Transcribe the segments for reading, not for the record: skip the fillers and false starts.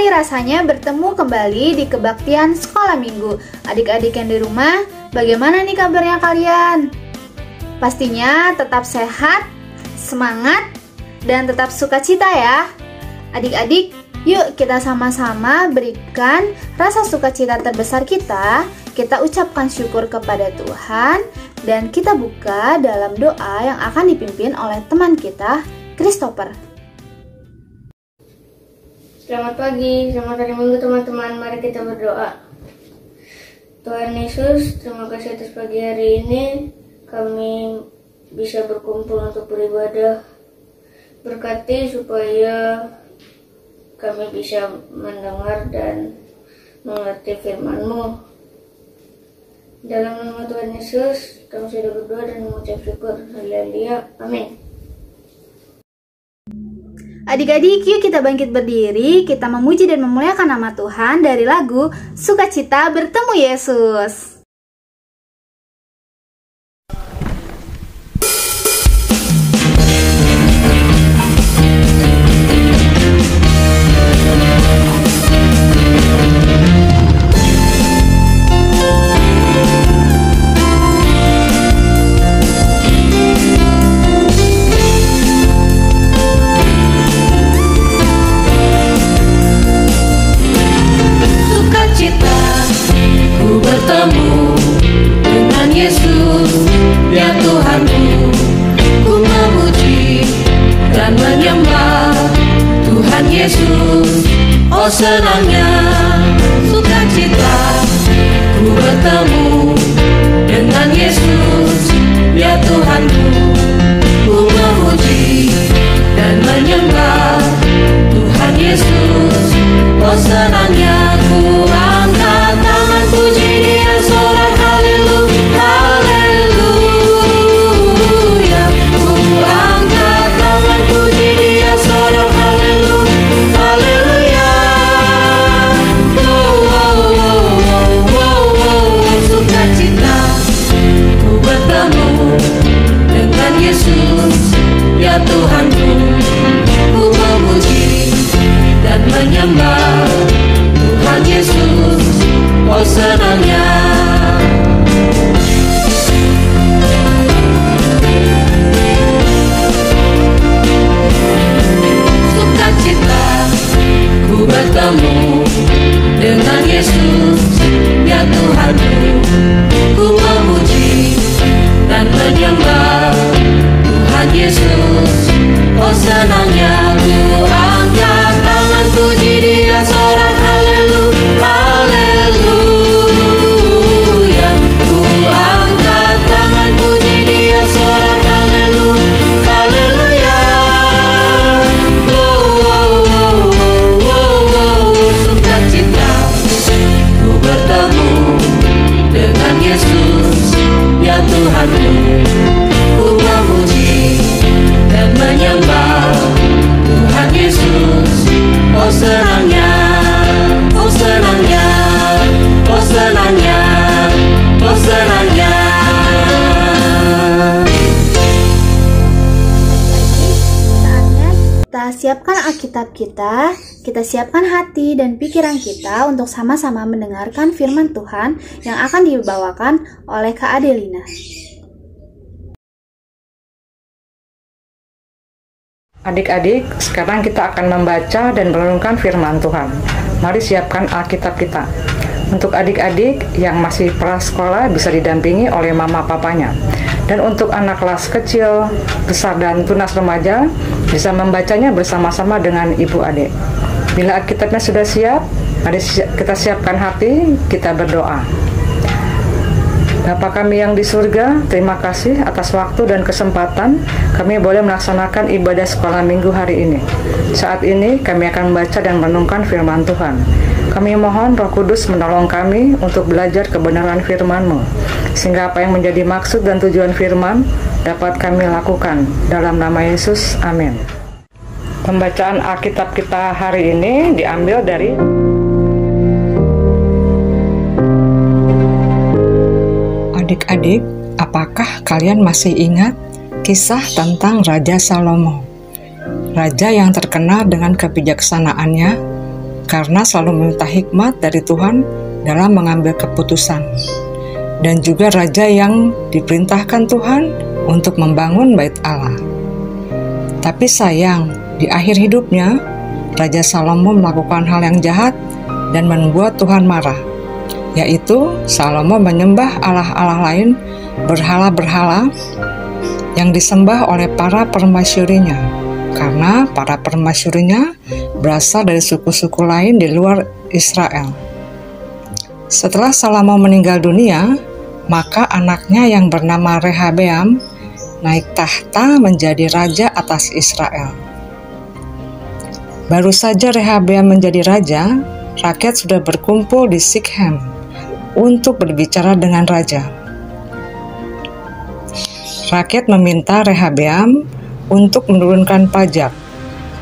sekali rasanya bertemu kembali di kebaktian sekolah minggu. Adik-adik yang di rumah, bagaimana nih kabarnya kalian? Pastinya tetap sehat, semangat, dan tetap sukacita ya. Adik-adik, yuk kita sama-sama berikan rasa sukacita terbesar kita ucapkan syukur kepada Tuhan, dan kita buka dalam doa yang akan dipimpin oleh teman kita, Christopher. Selamat pagi, selamat hari Minggu teman-teman. Mari kita berdoa. Tuhan Yesus, terima kasih atas pagi hari ini. Kami bisa berkumpul untuk beribadah. Berkati supaya kami bisa mendengar dan mengerti firman-Mu. Dalam nama Tuhan Yesus, kami sudah berdoa dan mengucap syukur. Haleluya. Amin. Adik-adik, yuk kita bangkit berdiri, kita memuji dan memuliakan nama Tuhan dari lagu Sukacita Bertemu Yesus. Oh senangnya sukacita ku bertemu dengan Yesus, ya Tuhanku. Ku memuji dan menyembah Tuhan Yesus. Oh senangnya ku angkat tangan puji Dia, sorak haleluya, haleluya. Ku angkat tangan puji Dia, sorak haleluya, haleluya. Sukacita ku bertemu dengan Yesus, ya Tuhanku. Ku memuji dan menyembah Tuhan Yesus. Oh senangnya. Sukacita ku bertemu dengan Yesus, ya Tuhanku. Ku memuji dan menyembah Tuhan Yesus. Oh senangnya ku angkat tangan puji Dia, sorak haleluya, haleluya. Ku angkat tangan puji Dia, sorak haleluya, haleluya. Sukacita ku bertemu dengan Yesus, ya Tuhanku. Ku memuji dan menyembah Tuhan Yesus. Oh senangnya, oh senangnya, oh senangnya, oh senangnya. Saatnya kita siapkan Alkitab kita siapkan hati dan pikiran kita untuk sama-sama mendengarkan firman Tuhan yang akan dibawakan oleh Kak Adelina. Adik-adik, sekarang kita akan membaca dan merenungkan firman Tuhan. Mari siapkan Alkitab kita. Untuk adik-adik yang masih prasekolah bisa didampingi oleh mama papanya. Dan untuk anak kelas kecil, besar dan tunas remaja bisa membacanya bersama-sama dengan ibu adik. Bila Alkitabnya sudah siap, mari kita siapkan hati, kita berdoa. Bapa kami yang di surga, terima kasih atas waktu dan kesempatan kami boleh melaksanakan ibadah sekolah minggu hari ini. Saat ini kami akan membaca dan merenungkan firman Tuhan. Kami mohon Roh Kudus menolong kami untuk belajar kebenaran firman-Mu, sehingga apa yang menjadi maksud dan tujuan firman dapat kami lakukan. Dalam nama Yesus, amin. Pembacaan Alkitab kita hari ini diambil dari Adik-adik, apakah kalian masih ingat kisah tentang Raja Salomo? Raja yang terkenal dengan kebijaksanaannya, karena selalu meminta hikmat dari Tuhan dalam mengambil keputusan, dan juga raja yang diperintahkan Tuhan untuk membangun bait Allah. Tapi sayang, di akhir hidupnya, Raja Salomo melakukan hal yang jahat dan membuat Tuhan marah, yaitu Salomo menyembah allah-allah lain, berhala-berhala yang disembah oleh para permasyurinya, karena para permasyurinya berasal dari suku-suku lain di luar Israel. Setelah Salomo meninggal dunia, maka anaknya yang bernama Rehabeam naik tahta menjadi raja atas Israel. Baru saja Rehabeam menjadi raja, rakyat sudah berkumpul di Sikhem untuk berbicara dengan raja. Rakyat meminta Rehabeam untuk menurunkan pajak,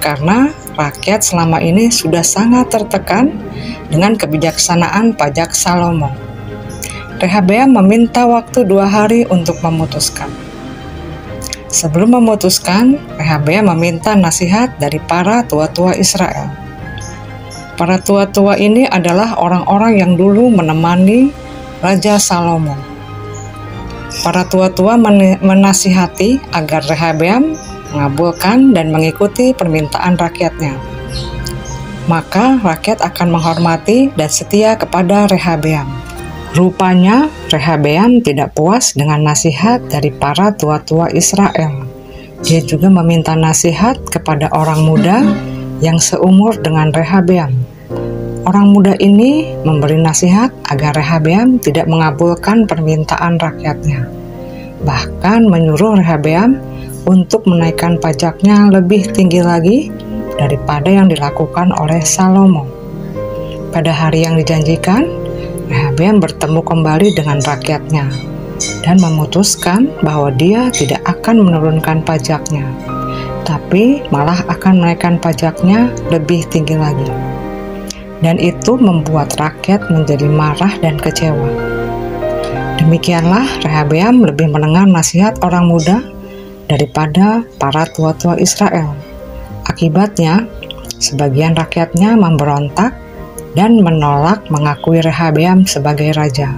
karena rakyat selama ini sudah sangat tertekan dengan kebijaksanaan pajak Salomo. Rehabeam meminta waktu 2 hari untuk memutuskan. Sebelum memutuskan, Rehabeam meminta nasihat dari para tua-tua Israel. Para tua-tua ini adalah orang-orang yang dulu menemani Raja Salomo. Para tua-tua menasihati agar Rehabeam mengabulkan dan mengikuti permintaan rakyatnya. Maka rakyat akan menghormati dan setia kepada Rehabeam. Rupanya Rehabeam tidak puas dengan nasihat dari para tua-tua Israel. Dia juga meminta nasihat kepada orang muda yang seumur dengan Rehabeam. Orang muda ini memberi nasihat agar Rehabeam tidak mengabulkan permintaan rakyatnya. Bahkan menyuruh Rehabeam untuk menaikkan pajaknya lebih tinggi lagi daripada yang dilakukan oleh Salomo. Pada hari yang dijanjikan, Rehabeam bertemu kembali dengan rakyatnya dan memutuskan bahwa dia tidak akan menurunkan pajaknya, tapi malah akan menaikkan pajaknya lebih tinggi lagi. Dan itu membuat rakyat menjadi marah dan kecewa. Demikianlah Rehabeam lebih mendengar nasihat orang muda daripada para tua-tua Israel. Akibatnya, sebagian rakyatnya memberontak dan menolak mengakui Rehabeam sebagai raja.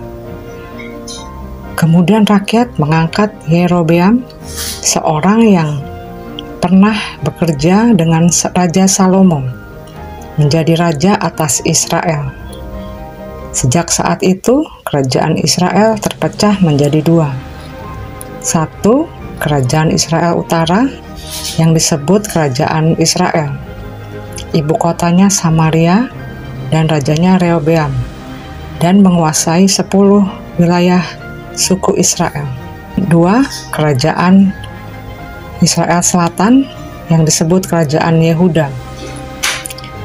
Kemudian rakyat mengangkat Yerobeam, seorang yang pernah bekerja dengan Raja Salomo, menjadi raja atas Israel. Sejak saat itu, kerajaan Israel terpecah menjadi 2. 1. Kerajaan Israel Utara yang disebut Kerajaan Israel. Ibu kotanya Samaria dan rajanya Rehobeam, dan menguasai 10 wilayah suku Israel. 2. Kerajaan Israel Selatan yang disebut Kerajaan Yehuda.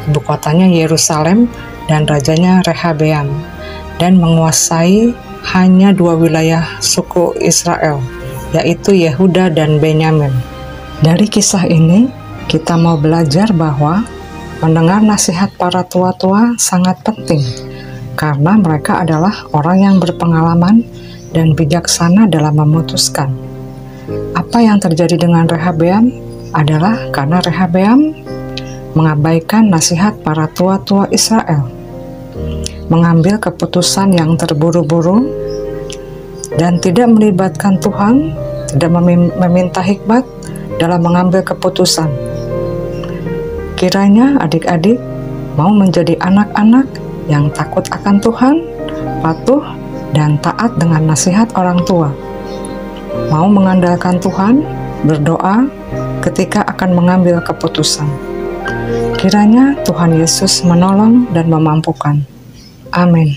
Ibu kotanya Yerusalem dan rajanya Rehabeam, dan menguasai hanya 2 wilayah suku Israel, yaitu Yehuda dan Benyamin. Dari kisah ini, kita mau belajar bahwa mendengar nasihat para tua-tua sangat penting, karena mereka adalah orang yang berpengalaman dan bijaksana dalam memutuskan. Apa yang terjadi dengan Rehabeam adalah karena Rehabeam mengabaikan nasihat para tua-tua Israel, mengambil keputusan yang terburu-buru, dan tidak melibatkan Tuhan, tidak meminta hikmat dalam mengambil keputusan. Kiranya adik-adik mau menjadi anak-anak yang takut akan Tuhan, patuh dan taat dengan nasihat orang tua. Mau mengandalkan Tuhan, berdoa ketika akan mengambil keputusan. Kiranya Tuhan Yesus menolong dan memampukan. Amin.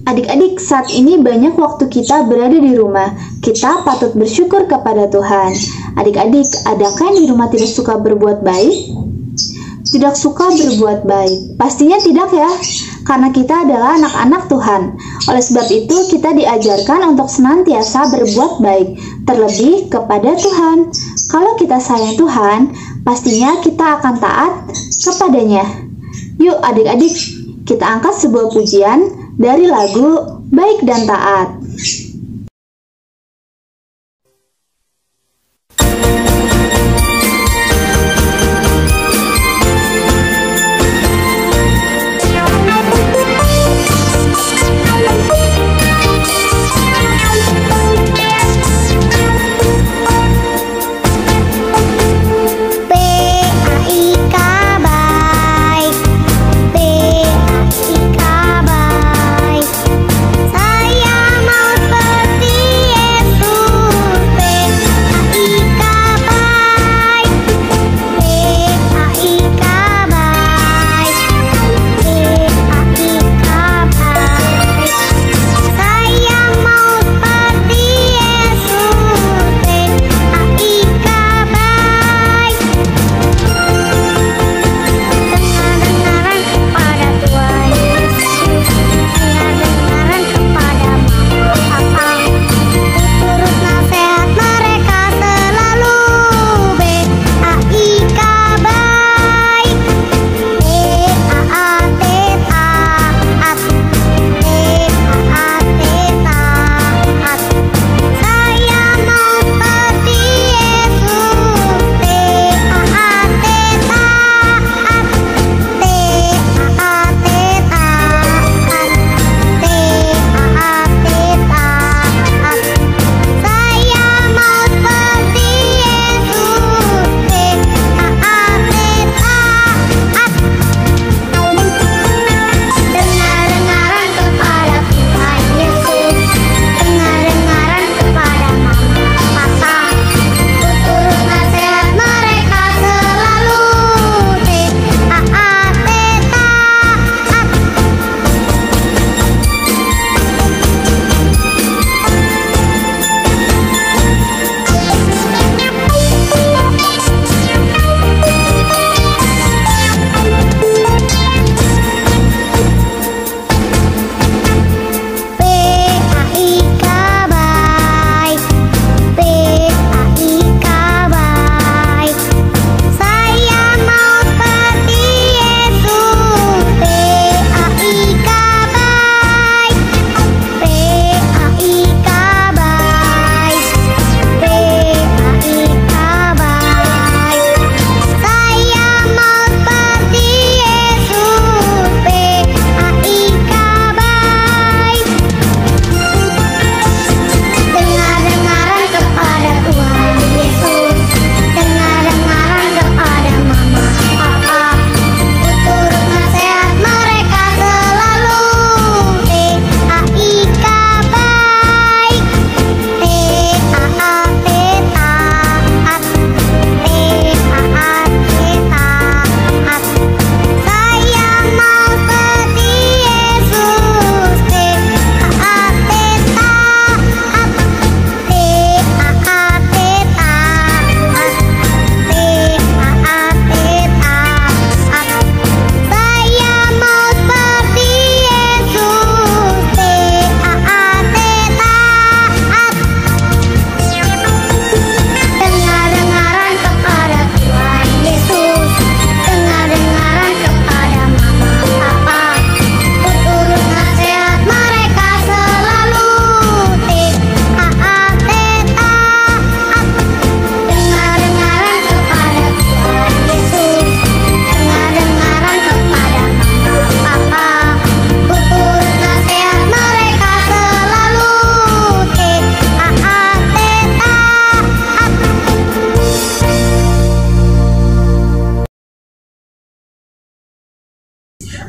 Adik-adik, saat ini banyak waktu kita berada di rumah. Kita patut bersyukur kepada Tuhan. Adik-adik, adakah yang di rumah tidak suka berbuat baik? Tidak suka berbuat baik? Pastinya tidak ya, karena kita adalah anak-anak Tuhan. Oleh sebab itu, kita diajarkan untuk senantiasa berbuat baik, terlebih kepada Tuhan. Kalau kita sayang Tuhan, pastinya kita akan taat kepadanya. Yuk adik-adik, kita angkat sebuah pujian dari lagu Baik dan Taat.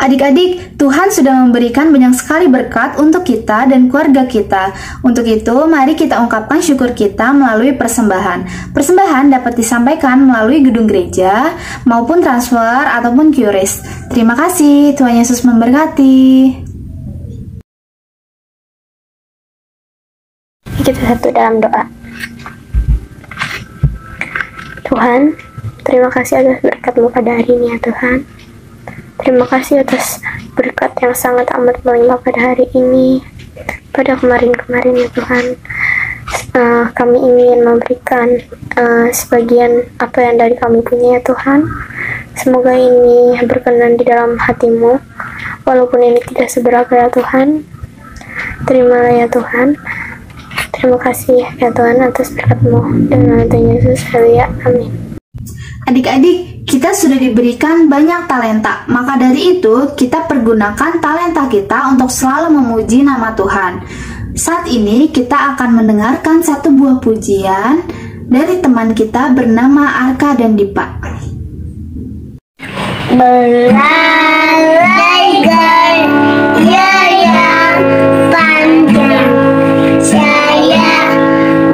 Adik-adik, Tuhan sudah memberikan banyak sekali berkat untuk kita dan keluarga kita. Untuk itu, mari kita ungkapkan syukur kita melalui persembahan. Persembahan dapat disampaikan melalui gedung gereja, maupun transfer ataupun QRIS. Terima kasih, Tuhan Yesus memberkati. Kita satu dalam doa. Tuhan, terima kasih atas berkat-Mu pada hari ini ya Tuhan. Terima kasih atas berkat yang sangat amat melimpah pada hari ini. Pada kemarin-kemarin ya Tuhan, kami ingin memberikan sebagian apa yang dari kami punya ya Tuhan. Semoga ini berkenan di dalam hati-Mu, walaupun ini tidak seberapa ya Tuhan. Terimalah ya Tuhan. Terima kasih ya Tuhan atas berkat-Mu. Dan nama Tuhan Yesus, haleluya, amin. Adik-adik, kita sudah diberikan banyak talenta, maka dari itu kita pergunakan talenta kita untuk selalu memuji nama Tuhan. Saat ini kita akan mendengarkan satu buah pujian dari teman kita bernama Arka dan Dipa. Belalai gaya yang panjang, saya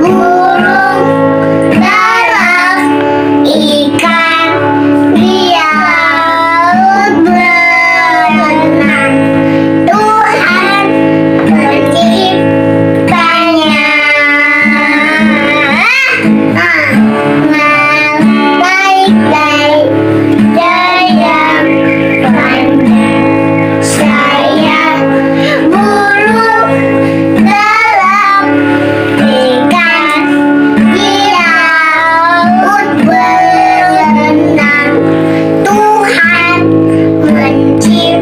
burung dalam ikan di laut berenang. Tuhan menciptanya. Baik-baik yang panjang, saya burung dalam ikan di laut berenang. Tuhan menciptanya.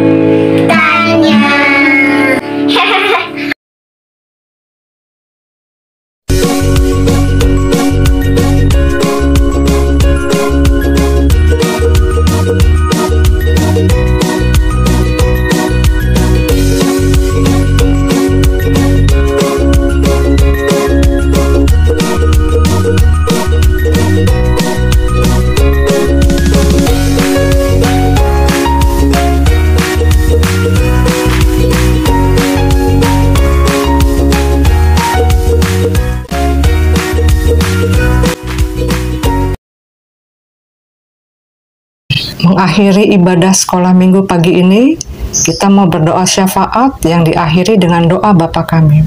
Mengakhiri ibadah sekolah minggu pagi ini, kita mau berdoa syafaat yang diakhiri dengan doa Bapa kami.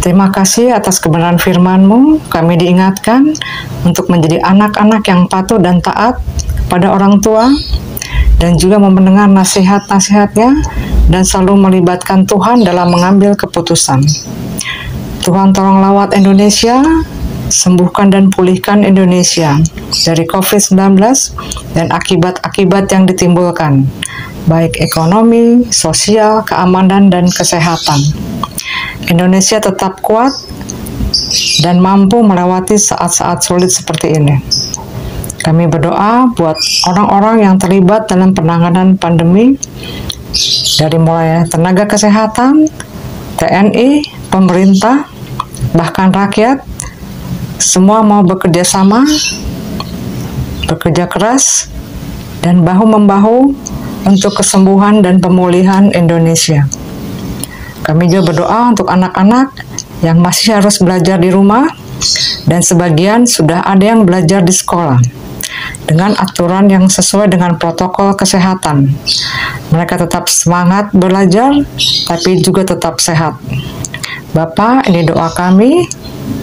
Terima kasih atas kebenaran firman-Mu, kami diingatkan untuk menjadi anak-anak yang patuh dan taat pada orang tua, dan juga mau mendengar nasihat-nasihatnya, dan selalu melibatkan Tuhan dalam mengambil keputusan. Tuhan tolong lawat Indonesia, sembuhkan dan pulihkan Indonesia dari COVID-19 dan akibat-akibat yang ditimbulkan, baik ekonomi, sosial, keamanan, dan kesehatan. Indonesia tetap kuat dan mampu melewati saat-saat sulit seperti ini. Kami berdoa buat orang-orang yang terlibat dalam penanganan pandemi, dari mulai tenaga kesehatan, TNI, pemerintah, bahkan rakyat, semua mau bekerja sama, bekerja keras, dan bahu-membahu untuk kesembuhan dan pemulihan Indonesia. Kami juga berdoa untuk anak-anak yang masih harus belajar di rumah, dan sebagian sudah ada yang belajar di sekolah, dengan aturan yang sesuai dengan protokol kesehatan. Mereka tetap semangat belajar, tapi juga tetap sehat. Bapa, ini doa kami,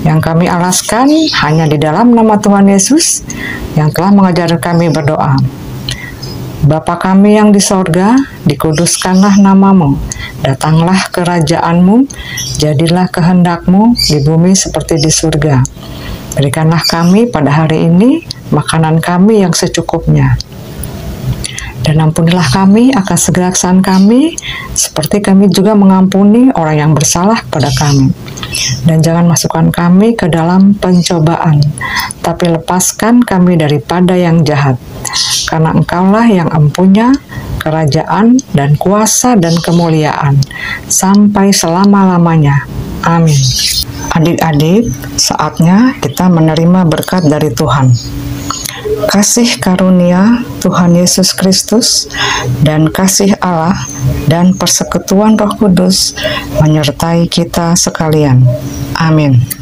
yang kami alaskan hanya di dalam nama Tuhan Yesus yang telah mengajar kami berdoa. Bapa kami yang di sorga, dikuduskanlah namamu, datanglah kerajaan-Mu, jadilah kehendak-Mu di bumi seperti di surga. Berikanlah kami pada hari ini makanan kami yang secukupnya. Dan ampunilah kami akan segala kesalahan kami, seperti kami juga mengampuni orang yang bersalah kepada kami. Dan jangan masukkan kami ke dalam pencobaan, tapi lepaskan kami daripada yang jahat. Karena Engkaulah yang empunya kerajaan dan kuasa dan kemuliaan, sampai selama-lamanya. Amin. Adik-adik, saatnya kita menerima berkat dari Tuhan. Kasih karunia Tuhan Yesus Kristus dan kasih Allah dan persekutuan Roh Kudus menyertai kita sekalian. Amin.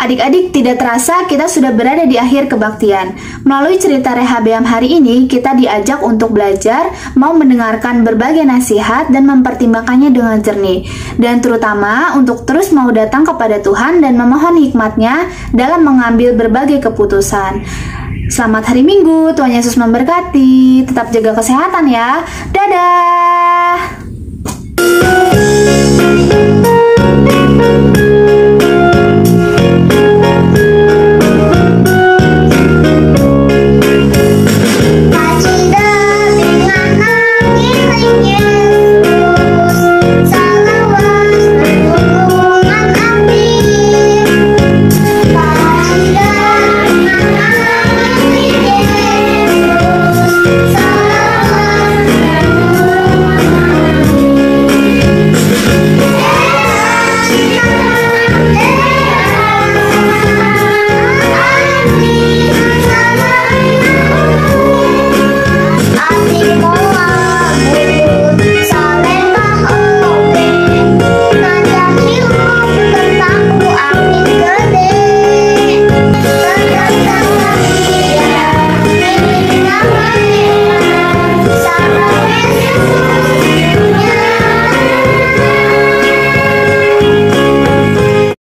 Adik-adik, tidak terasa kita sudah berada di akhir kebaktian. Melalui cerita Rehabeam hari ini, kita diajak untuk belajar, mau mendengarkan berbagai nasihat dan mempertimbangkannya dengan jernih. Dan terutama untuk terus mau datang kepada Tuhan dan memohon hikmat-Nya dalam mengambil berbagai keputusan. Selamat hari Minggu, Tuhan Yesus memberkati. Tetap jaga kesehatan ya. Dadah!